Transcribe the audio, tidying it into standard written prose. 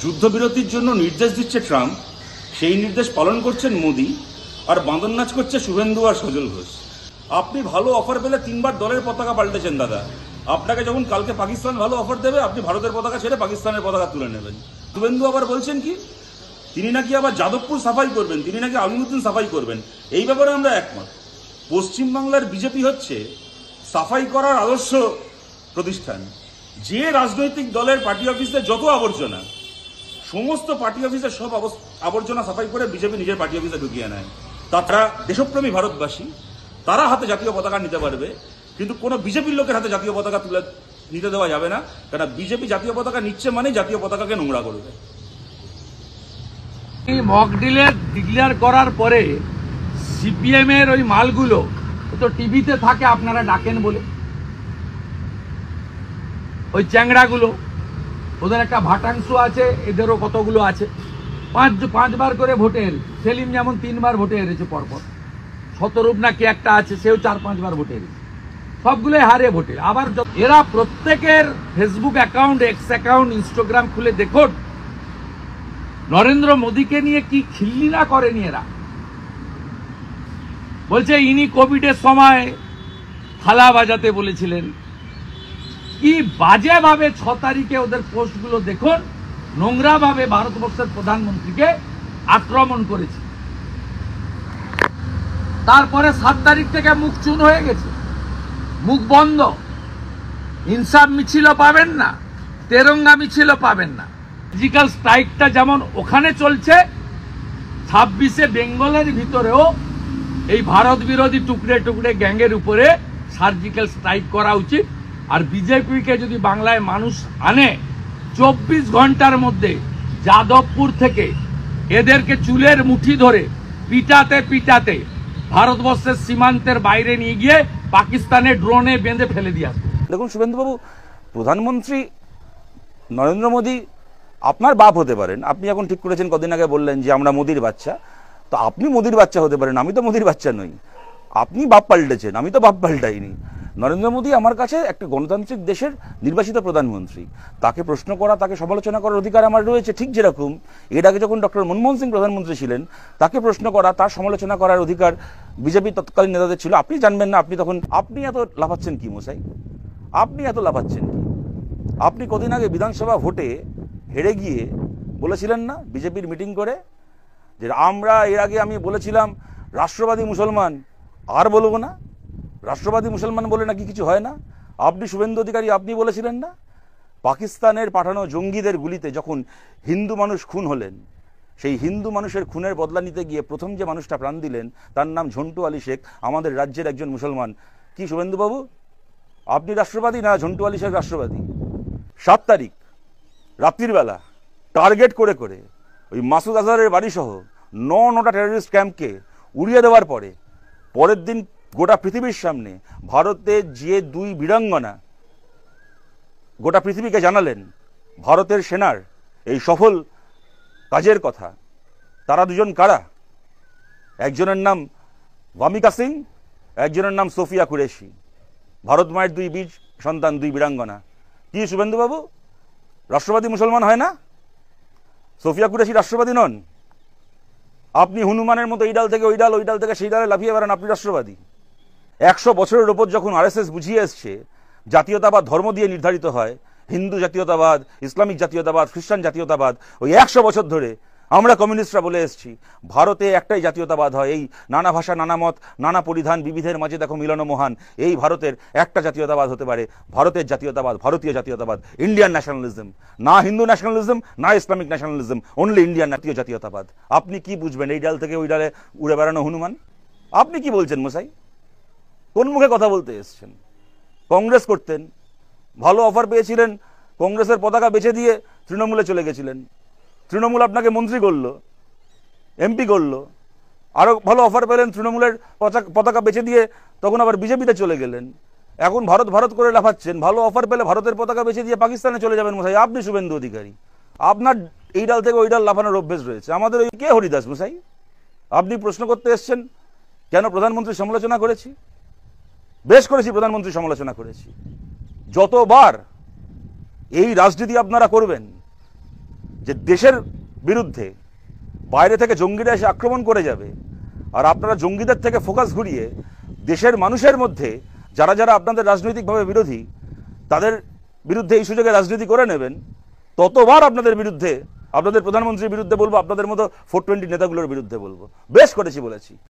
যুদ্ধবিরতির জন্য নির্দেশ দিচ্ছে ট্রাম্প, সেই নির্দেশ পালন করছেন মোদি, আর বাঁদর নাচ করছে শুভেন্দু আর সজল ঘোষ। আপনি ভালো অফার পেলে 3বার দলের পতাকা পাল্টেছেন দাদা। আপনাকে যখন কালকে পাকিস্তান ভালো অফার দেবে, আপনি ভারতের পতাকা ছেড়ে পাকিস্তানের পতাকা তুলে নেবেন। শুভেন্দু আবার বলছেন কি, তিনি নাকি আবার যাদবপুর সাফাই করবেন, তিনি নাকি আলিমুদ্দিন সাফাই করবেন। এই ব্যাপারে আমরা একমত। পশ্চিমবাংলার বিজেপি হচ্ছে সাফাই করার আদর্শ প্রতিষ্ঠান। যে রাজনৈতিক দলের পার্টি অফিসে যত আবর্জনা, সমস্ত পার্টি অফিসের সব আবর্জনা সাফাই করে বিজেপি নিজের পার্টি অফিসে ঢুকিয়ে নেয়। তারা দেশপ্রেমী ভারতবাসী, তারা হাতে জাতীয় পতাকা নিতে পারবে, কিন্তু কোনো বিজেপির লোকের হাতে জাতীয় পতাকা তুলে নিতে দেওয়া যাবে না। কারণ বিজেপি জাতীয় পতাকা নিচ্ছে মানে জাতীয় পতাকাকে নোংরা করবে। এই মক ডিক্লেয়ার করার পরে সিপিএম এর ওই মালগুলো তো টিভিতে থাকে, আপনারা ডাকেন বলে, ওই চ্যাংড়াগুলো, ওদের একটা ভাটাংশ আছে, এদেরও কতগুলো আছে। পাঁচবার করে ভোটে হেরেছে। সেলিম যেমন 3বার ভোটে হেরেছে পরপর। শতরূপ না কে একটা আছে, সেও 4-5বার ভোটে হেরেছে। সবগুলোই হারে ভোটে। আবার এরা প্রত্যেকের Facebook account, x account, Instagram খুলে দেখুন নরেন্দ্র মোদীকে নিয়ে কি খিল্লি করেনি এরা। বলছে ইনি কোভিডের সময় থালা বাজাতে বলেছিলেন। কি বাজে ভাবে 6 তারিখে ওদের পোস্টগুলো দেখুন, নোংরা ভাবে ভারতবর্ষের প্রধানমন্ত্রীকে আক্রমণ করেছে। তারপরে 7 তারিখ থেকে মুখ চুন হয়ে গেছে, মুখ বন্ধ। ইনসাফ মিছিলও পাবেন না, তেরঙ্গা মিছিলও পাবেন না। সার্জিক্যাল স্ট্রাইকটা যেমন ওখানে চলছে, 26-এ বেঙ্গলের ভিতরেও এই ভারত বিরোধী টুকরে টুকরে গ্যাংয়ের উপরে সার্জিক্যাল স্ট্রাইক করা উচিত। আর বিজেপিকে যদি বাংলায় মানুষ আনে, 24 ঘন্টার মধ্যে যাদবপুর থেকে এদেরকে চুলের মুঠি ধরে পিটাতে পিটাতে ভারতবর্ষের সীমান্তের বাইরে নিয়ে গিয়ে পাকিস্তানে ড্রোনে বেঁধে ফেলে দিয়ে আসবে। দেখুন শুভেন্দুবাবু, প্রধানমন্ত্রী নরেন্দ্র মোদী আপনার বাপ হতে পারেন। আপনি এখন ঠিক করেছেন, কদিন আগে বললেন যে আমরা মোদির বাচ্চা। তো আপনি মোদির বাচ্চা হতে পারেন, আমি তো মোদির বাচ্চা নই। আপনি বাপ পাল্টেছেন, আমি তো বাপ পাল্টাইনি। নরেন্দ্র মোদী আমার কাছে একটা গণতান্ত্রিক দেশের নির্বাচিত প্রধানমন্ত্রী। তাকে প্রশ্ন করা, তাকে সমালোচনা করার অধিকার আমার রয়েছে। ঠিক যেরকম এর আগে যখন ডক্টর মনমোহন সিং প্রধানমন্ত্রী ছিলেন, তাকে প্রশ্ন করা, তার সমালোচনা করার অধিকার বিজেপির তৎকালীন নেতাদের ছিল। আপনি জানবেন না, আপনি এত লাফাচ্ছেন কি মশাই? আপনি এত লাফাচ্ছেন কি? আপনি কদিন আগে বিধানসভা ভোটে হেরে গিয়ে বলেছিলেন না বিজেপির মিটিং করে, যে আমরা এর আগে আমি বলেছিলাম রাষ্ট্রবাদী মুসলমান, আর বলবো না, রাষ্ট্রবাদী মুসলমান বলে নাকি কিছু হয় না। আপনি শুভেন্দু অধিকারী, আপনি বলেছিলেন না পাকিস্তানের পাঠানো জঙ্গিদের গুলিতে যখন হিন্দু মানুষ খুন হলেন, সেই হিন্দু মানুষের খুনের বদলা নিতে গিয়ে প্রথম যে মানুষটা প্রাণ দিলেন তার নাম ঝন্টু আলী শেখ, আমাদের রাজ্যের একজন মুসলমান। কি শুভেন্দুবাবু, আপনি রাষ্ট্রবাদী না ঝন্টু আলী শেখ রাষ্ট্রবাদী? 7 তারিখ রাত্রির বেলা টার্গেট করে করে ওই মাসুদ আজহারের বাড়িসহ 9টা টেররিস্ট ক্যাম্পকে উড়িয়ে দেওয়ার পরে পরের দিন গোটা পৃথিবীর সামনে ভারতের যে 2 বীরাঙ্গনা গোটা পৃথিবীকে জানালেন ভারতের সেনার এই সফল কাজের কথা। তারা দুজন কারা? একজনের নাম ভামিকা সিং, একজনের নাম সোফিয়া কুরেশি। ভারত মায়ের 2 বীর সন্তান, 2 বীরাঙ্গনা। কি শুভেন্দুবাবু, রাষ্ট্রবাদী মুসলমান হয় না? সোফিয়া কুরেশি রাষ্ট্রবাদী নন? আপনি হনুমানের মতো এই ডাল থেকে ওই ডাল, ওই ডাল থেকে সেই ডালে লাফিয়ে বেড়ান, আপনি রাষ্ট্রবাদী? 100 বছরের ওপর যখন আরএসএস বুঝিয়ে এসছে জাতীয়তাবাদ ধর্ম দিয়ে নির্ধারিত হয়, হিন্দু জাতীয়তাবাদ, ইসলামিক জাতীয়তাবাদ, খ্রিস্টান জাতীয়তাবাদ, ওই 100 বছর ধরে আমরা কমিউনিস্টরা বলে এসেছি ভারতে একটাই জাতীয়তাবাদ হয়, এই নানা ভাষা, নানা মত, নানা পরিধান, বিবিধের মাঝে দেখো মিলন মহান। এই ভারতের একটা জাতীয়তাবাদ হতে পারে, ভারতের জাতীয়তাবাদ, ভারতীয় জাতীয়তাবাদ, ইন্ডিয়ান ন্যাশনালিজম, না হিন্দু ন্যাশনালিজম, না ইসলামিক ন্যাশনালিজম, অনলি ইন্ডিয়ান জাতীয়তাবাদ। আপনি কি বুঝবেন এই ডাল থেকে ওই ডালে উড়ে বেড়ানো হনুমান? আপনি কি বলছেন মশাই? কোন মুখে কথা বলতে এসছেন? কংগ্রেস করতেন, ভালো অফার পেয়েছিলেন, কংগ্রেসের পতাকা বেছে দিয়ে তৃণমূলে চলে গেছিলেন। তৃণমূল আপনাকে মন্ত্রী করলো, এমপি করলো। আরও ভালো অফার পেলেন, তৃণমূলের পতাকা বেছে দিয়ে তখন আবার বিজেপিতে চলে গেলেন। এখন ভারত ভারত করে লাফাচ্ছেন। ভালো অফার পেলে ভারতের পতাকা বেছে দিয়ে পাকিস্তানে চলে যাবেন মশাই। আপনি শুভেন্দু অধিকারী, আপনার এই ডাল থেকে ওই ডাল লাফানোর অভ্যেস রয়েছে। আমাদের ওই কে হরিদাস মশাই? আপনি প্রশ্ন করতে এসছেন কেন প্রধানমন্ত্রী সমালোচনা করেছি? বেশ করেছি, প্রধানমন্ত্রী সমালোচনা করেছি। যতবার এই রাজনীতি আপনারা করবেন, যে দেশের বিরুদ্ধে বাইরে থেকে জঙ্গিরা এসে আক্রমণ করে যাবে, আর আপনারা জঙ্গিদের থেকে ফোকাস ঘুরিয়ে দেশের মানুষের মধ্যে যারা যারা আপনাদের রাজনৈতিকভাবে বিরোধী তাদের বিরুদ্ধে এই সুযোগে রাজনীতি করে নেবেন, ততবার আপনাদের বিরুদ্ধে, আপনাদের প্রধানমন্ত্রীর বিরুদ্ধে বলবো, আপনাদের মতো 420 নেতাগুলোর বিরুদ্ধে বলবো। বেশ করেছি বলেছি।